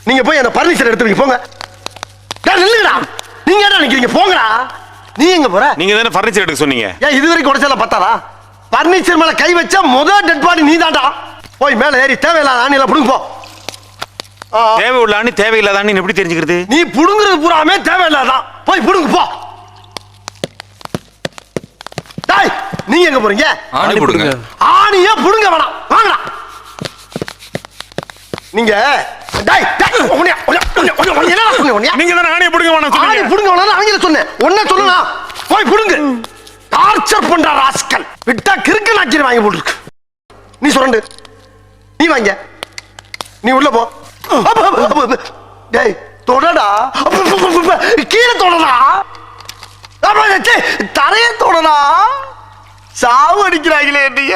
நீங்க போய் அந்த பர்னிச்சர் எடுத்து போங்க. நில்லுங்கடா, நீங்க என்ன நினைக்கிறீங்க? போங்கடா. நீ எங்க போற? நீங்க தானே பர்னிச்சர் எடுக்க சொன்னீங்க. ஏன் இது வரைக்கும் உடைச்சல பத்தாதா? பர்னிச்சர் மேல கை வச்ச முதல் டெட் பாடி நீ தான்டா. போய் மேல ஏறி தேவையில்லாத ஆணில புடுங்க போ. தேவை உள்ள ஆணி தேவையில்லாத ஆணி எப்படி தெரிஞ்சுக்கிறது? நீ புடுங்குறது பூராமே தேவையில்லாதான். போய் புடுங்க போ. டேய், நீங்க எங்க போறீங்க? ஆணி புடுங்க. ஆணிய புடுங்க வேணாம், வாங்கடா. நீங்க டேய் டேய் நீங்க தானே ஆணியை புடுங்க வேணாம் சொன்னீங்க. ஆணி புடுங்க வேணாம் அவங்கள சொன்னேன். ஒண்ணே சொல்லலாம். போய் புடுங்க. டார்ச்சர் பண்ற ராஸ்கல். விட்டா கிறுக்கு நாக்கிரி வாங்கி போட்டுருக்கு. நீ சுரண்டு. நீ வாங்க. நீ உள்ள போ. டேய் தொடடா. கீழே தொடடா. தரைய தொடடா. சாவு அடிக்கிறாங்களே நீங்க.